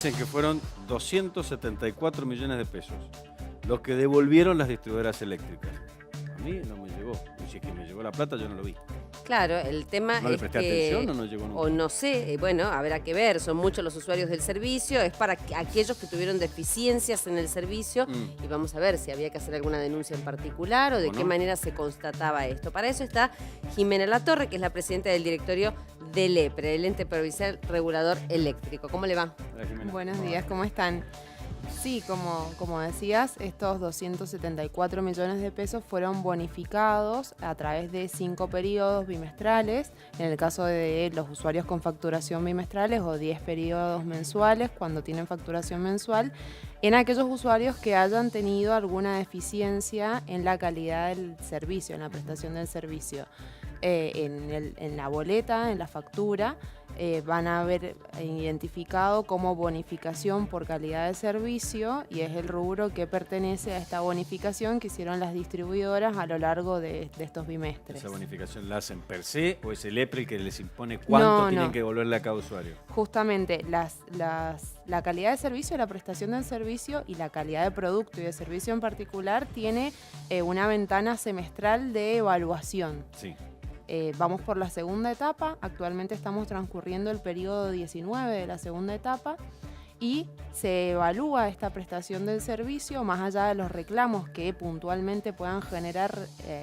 dicen que fueron 274 millones de pesos los que devolvieron las distribuidoras eléctricas. A mí no me llegó. Y si es que me llegó la plata, yo no lo vi. Claro, el tema ¿No le es presté que, atención o no llegó nunca? o no sé, bueno, habrá que ver, son muchos los usuarios del servicio, es para aquellos que tuvieron deficiencias en el servicio y vamos a ver si había que hacer alguna denuncia en particular o de qué manera se constataba esto. Para eso está Jimena Latorre, que es la presidenta del directorio del EPRE, el Ente Provincial Regulador Eléctrico. ¿Cómo le va? Hola, Jimena. Buenos días, ¿cómo están? Sí, como decías, estos 274 millones de pesos fueron bonificados a través de 5 periodos bimestrales, en el caso de los usuarios con facturación bimestrales, o 10 periodos mensuales cuando tienen facturación mensual, en aquellos usuarios que hayan tenido alguna deficiencia en la calidad del servicio, en la prestación del servicio. En la boleta, en la factura, van a haber identificado como bonificación por calidad de servicio, y es el rubro que pertenece a esta bonificación que hicieron las distribuidoras a lo largo de estos bimestres. ¿Esa bonificación la hacen per se o es el EPRE el que les impone cuánto tienen que devolverle a cada usuario? Justamente la calidad de servicio, la prestación del servicio y la calidad de producto y de servicio en particular tiene una ventana semestral de evaluación. Sí. Vamos por la segunda etapa, actualmente estamos transcurriendo el periodo 19 de la segunda etapa y se evalúa esta prestación del servicio más allá de los reclamos que puntualmente puedan generar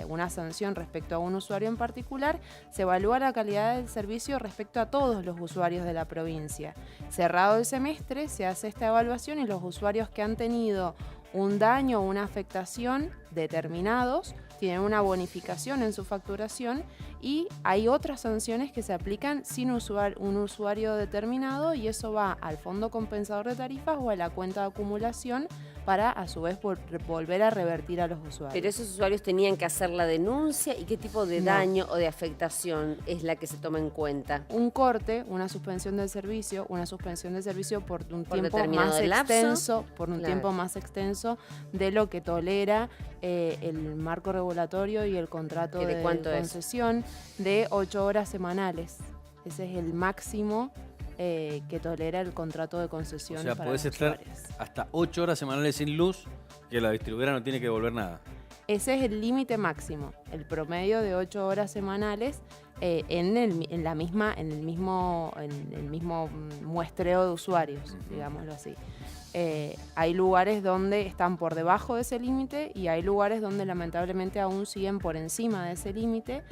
una sanción respecto a un usuario en particular. Se evalúa la calidad del servicio respecto a todos los usuarios de la provincia. Cerrado el semestre se hace esta evaluación y los usuarios que han tenido un daño o una afectación determinados tienen una bonificación en su facturación, y hay otras sanciones que se aplican sin un usuario determinado, y eso va al Fondo Compensador de Tarifas o a la cuenta de acumulación para a su vez volver a revertir a los usuarios. Pero esos usuarios tenían que hacer la denuncia, ¿y qué tipo de daño o de afectación es la que se toma en cuenta? Un corte, una suspensión del servicio, por un tiempo más extenso, tiempo más extenso de lo que tolera el marco regulatorio y el contrato de concesión, de 8 horas semanales. Ese es el máximo que tolera el contrato de concesión. O sea, para podés los estar usuarios. hasta 8 horas semanales sin luz, que la distribuidora no tiene que devolver nada. Ese es el límite máximo, el promedio de 8 horas semanales en el mismo muestreo de usuarios, digámoslo así. Hay lugares donde están por debajo de ese límite y hay lugares donde lamentablemente aún siguen por encima de ese límite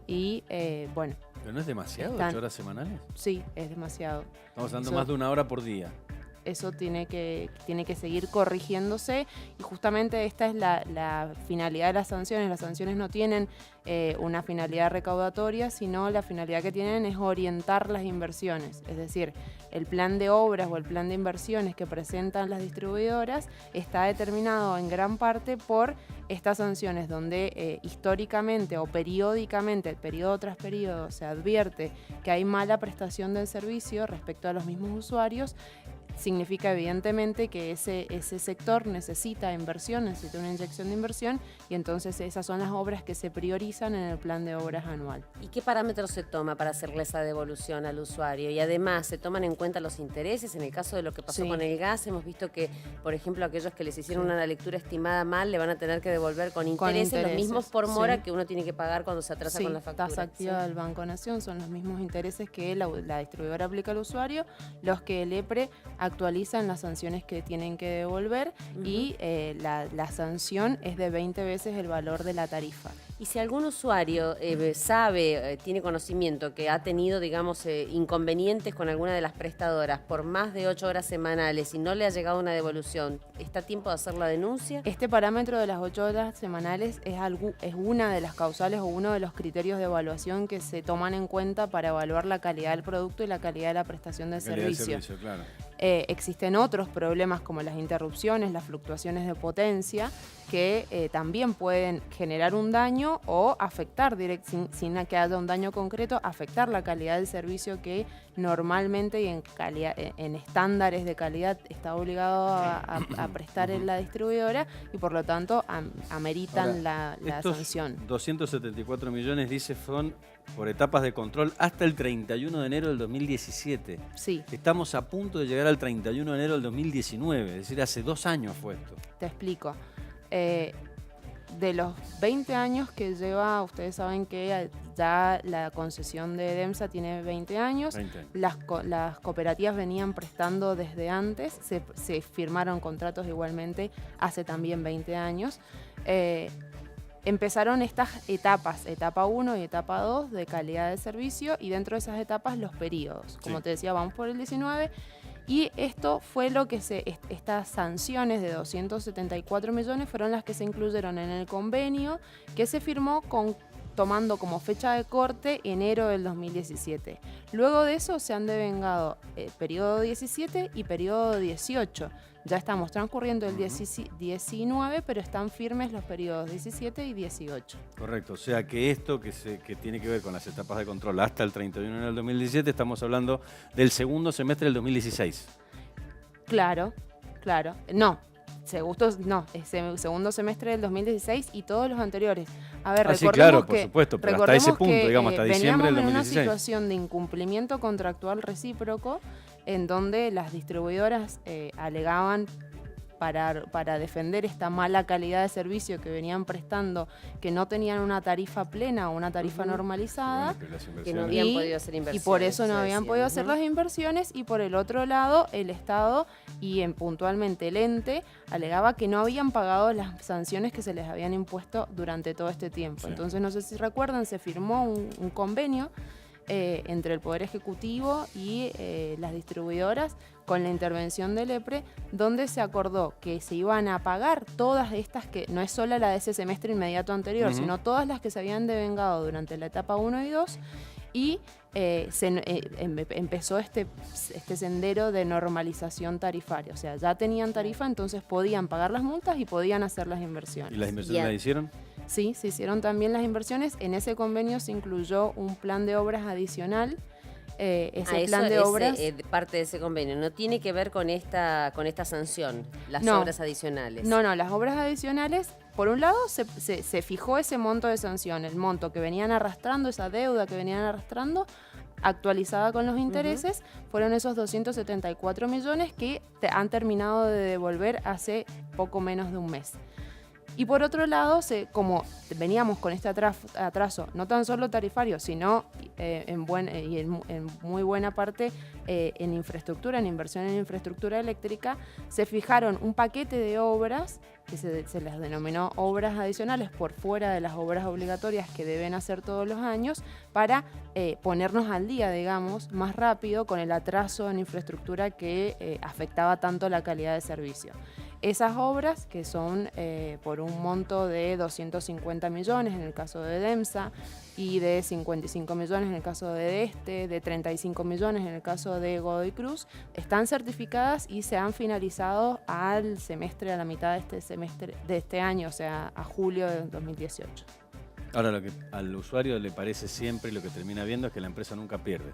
y bueno. ¿Pero no es demasiado 8 horas semanales? Sí, es demasiado. Estamos hablando más de 1 hora por día. Eso tiene que seguir corrigiéndose, y justamente esta es la finalidad de las sanciones. Las sanciones no tienen una finalidad recaudatoria, sino la finalidad que tienen es orientar las inversiones. Es decir, el plan de obras o el plan de inversiones que presentan las distribuidoras está determinado en gran parte por estas sanciones, donde históricamente o periódicamente, periodo tras periodo, se advierte que hay mala prestación del servicio respecto a los mismos usuarios. Significa evidentemente que ese sector necesita inversión, necesita una inyección de inversión, y entonces esas son las obras que se priorizan en el plan de obras anual. ¿Y qué parámetros se toma para hacerle esa devolución al usuario? Y además, ¿se toman en cuenta los intereses? En el caso de lo que pasó con el gas, hemos visto que, por ejemplo, aquellos que les hicieron una lectura estimada mal, le van a tener que devolver con intereses los mismos por mora que uno tiene que pagar cuando se atrasa con la factura. Tasa activa del Banco Nación, son los mismos intereses que la distribuidora aplica al usuario, los que el EPRE actualizan las sanciones que tienen que devolver, y la sanción es de 20 veces el valor de la tarifa. Y si algún usuario sabe, tiene conocimiento que ha tenido, digamos, inconvenientes con alguna de las prestadoras por más de 8 horas semanales y no le ha llegado una devolución, ¿está a tiempo de hacer la denuncia? Este parámetro de las 8 horas semanales es una de las causales o uno de los criterios de evaluación que se toman en cuenta para evaluar la calidad del producto y la calidad de la prestación del servicio. Claro. Existen otros problemas como las interrupciones, las fluctuaciones de potencia, que también pueden generar un daño o afectar, sin que haya un daño concreto, afectar la calidad del servicio que normalmente y en estándares de calidad está obligado a prestar en la distribuidora, y por lo tanto ameritan la sanción. 274 millones, dice, son por etapas de control hasta el 31 de enero del 2017. Sí. Estamos a punto de llegar al 31 de enero del 2019, es decir, hace 2 años fue esto. Te explico. De los 20 años que lleva, ustedes saben que ya la concesión de DEMSA tiene 20 años. 20 años. Las cooperativas venían prestando desde antes, se firmaron contratos igualmente hace también 20 años. Empezaron estas etapas, etapa 1 y etapa 2 de calidad de servicio, y dentro de esas etapas los periodos. Como Sí. te decía, vamos por el 19. Y esto fue lo que estas sanciones de 274 millones fueron las que se incluyeron en el convenio que se firmó tomando como fecha de corte enero del 2017. Luego de eso se han devengado periodo 17 y periodo 18. Ya estamos transcurriendo el 19, pero están firmes los periodos 17 y 18. Correcto, o sea que esto que tiene que ver con las etapas de control hasta el 31 de enero del 2017, estamos hablando del segundo semestre del 2016. Claro. No, segundo semestre del 2016 y todos los anteriores. A ver, Sí, recordemos claro, por que, supuesto, pero hasta ese punto, que, digamos, hasta diciembre del veníamos en 2016. una situación de incumplimiento contractual recíproco en donde las distribuidoras alegaban para defender esta mala calidad de servicio que venían prestando, que no tenían una tarifa plena o una tarifa normalizada. Bueno, las Que no inversiones. habían podido hacer Y inversiones. por eso no eso habían decían. podido hacer las inversiones, y por el otro lado el Estado y puntualmente el ente alegaba que no habían pagado las sanciones que se les habían impuesto durante todo este tiempo. Sí. Entonces, no sé si recuerdan, se firmó un convenio entre el Poder Ejecutivo y las distribuidoras con la intervención del EPRE, donde se acordó que se iban a pagar todas estas, que no es solo la de ese semestre inmediato anterior, sino todas las que se habían devengado durante la etapa 1 y 2, y empezó este sendero de normalización tarifaria. O sea, ya tenían tarifa, entonces podían pagar las multas y podían hacer las inversiones. ¿Y las inversiones las hicieron? Sí, se hicieron también las inversiones. En ese convenio se incluyó un plan de obras adicional. Ese plan de obras... parte de ese convenio. No tiene que ver con esta sanción, las No. obras adicionales. No, las obras adicionales, por un lado, se fijó ese monto de sanción, el monto que venían arrastrando, esa deuda que venían arrastrando, actualizada con los intereses, fueron esos 274 millones que han terminado de devolver hace poco menos de un mes. Y por otro lado, como veníamos con este atraso, no tan solo tarifario, sino en muy buena parte en infraestructura, en inversión en infraestructura eléctrica, se fijaron un paquete de obras que se les denominó obras adicionales por fuera de las obras obligatorias que deben hacer todos los años, para ponernos al día, digamos, más rápido con el atraso en infraestructura que afectaba tanto la calidad de servicio. Esas obras, que son por un monto de 250 millones en el caso de DEMSA y de 55 millones en el caso de de 35 millones en el caso de Godoy Cruz, están certificadas y se han finalizado a la mitad de este año, o sea, a julio de 2018. Ahora, lo que al usuario le parece siempre y lo que termina viendo es que la empresa nunca pierde.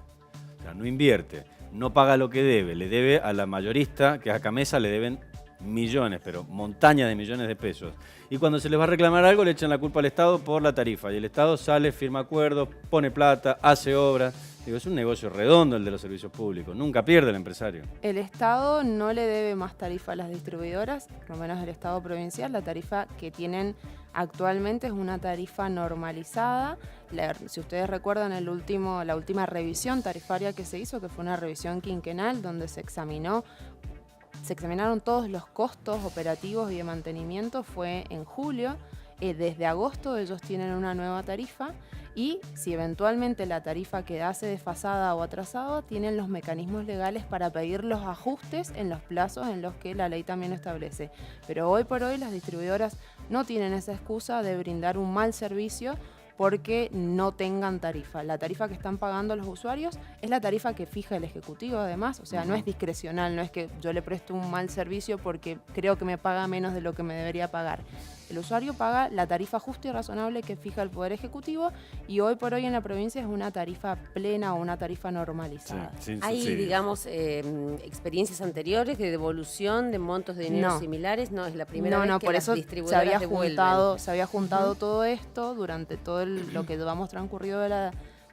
O sea, no invierte, no paga lo que debe, le debe a la mayorista, que es a Camesa, le deben millones, pero montaña de millones de pesos. Y cuando se les va a reclamar algo, le echan la culpa al Estado por la tarifa. Y el Estado sale, firma acuerdos, pone plata, hace obras. Digo, es un negocio redondo el de los servicios públicos. Nunca pierde el empresario. El Estado no le debe más tarifa a las distribuidoras, por lo menos el Estado provincial. La tarifa que tienen actualmente es una tarifa normalizada. Si ustedes recuerdan la última revisión tarifaria que se hizo, que fue una revisión quinquenal donde se examinaron todos los costos operativos y de mantenimiento, fue en julio. Desde agosto ellos tienen una nueva tarifa, y si eventualmente la tarifa quedase desfasada o atrasada, tienen los mecanismos legales para pedir los ajustes en los plazos en los que la ley también establece. Pero hoy por hoy las distribuidoras no tienen esa excusa de brindar un mal servicio porque no tengan tarifa. La tarifa que están pagando los usuarios es la tarifa que fija el Ejecutivo, además. O sea, no es discrecional, no es que yo le presto un mal servicio porque creo que me paga menos de lo que me debería pagar. El usuario paga la tarifa justa y razonable que fija el Poder Ejecutivo, y hoy por hoy en la provincia es una tarifa plena o una tarifa normalizada. ¿Hay, digamos, experiencias anteriores de devolución de montos de dinero similares? No, es la primera vez que por las eso distribuidoras se había juntado todo esto durante todo lo que llevamos transcurrido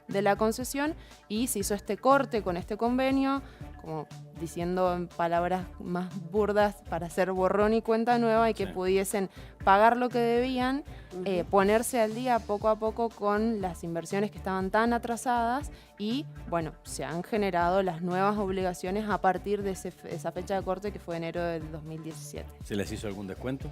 de la concesión y se hizo este corte con este convenio, como diciendo en palabras más burdas, para hacer borrón y cuenta nueva y que pudiesen pagar lo que debían, ponerse al día poco a poco con las inversiones que estaban tan atrasadas y, bueno, se han generado las nuevas obligaciones a partir de esa fecha de corte que fue enero del 2017. ¿Se les hizo algún descuento?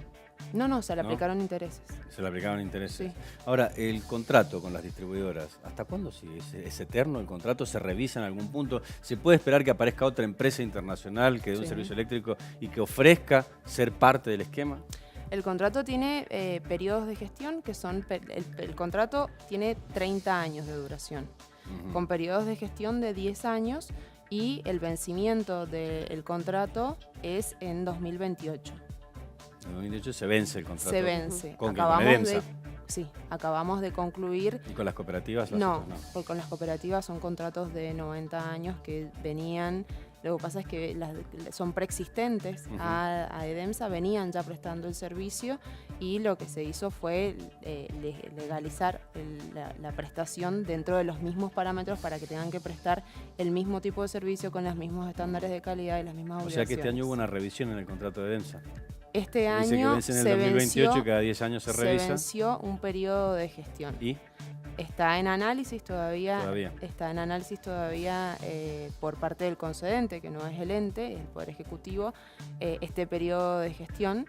No, se le aplicaron intereses. Se le aplicaron intereses. Sí. Ahora, el contrato con las distribuidoras, ¿hasta cuándo sigue? ¿Es eterno el contrato? ¿Se revisa en algún punto? ¿Se puede esperar que aparezca otra empresa internacional que dé un servicio eléctrico y que ofrezca ser parte del esquema? El contrato tiene periodos de gestión que son, el contrato tiene 30 años de duración, con periodos de gestión de 10 años y el vencimiento del contrato es en 2028. En 2018 se vence el contrato. Se vence. ¿Con Edemsa? Sí, acabamos de concluir. ¿Y con las cooperativas? No, porque con las cooperativas son contratos de 90 años que venían. Lo que pasa es que son preexistentes a Edemsa, venían ya prestando el servicio y lo que se hizo fue legalizar la prestación dentro de los mismos parámetros para que tengan que prestar el mismo tipo de servicio con los mismos estándares de calidad y las mismas obligaciones. O sea que este año hubo una revisión en el contrato de Edemsa. Este año se venció en el 2028 y cada 10 años se revisa. Se venció un periodo de gestión. ¿Y? Está en análisis todavía. Está en análisis todavía por parte del concedente, que no es el ente, el Poder Ejecutivo, este periodo de gestión.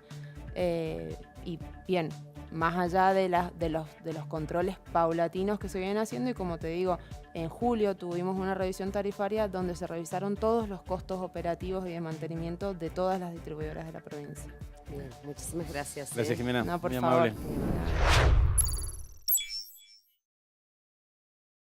Y bien, más allá de los controles paulatinos que se vienen haciendo, y como te digo, en julio tuvimos una revisión tarifaria donde se revisaron todos los costos operativos y de mantenimiento de todas las distribuidoras de la provincia. Bien, muchísimas gracias. Gracias, Jimena. No, por muy favor. amable.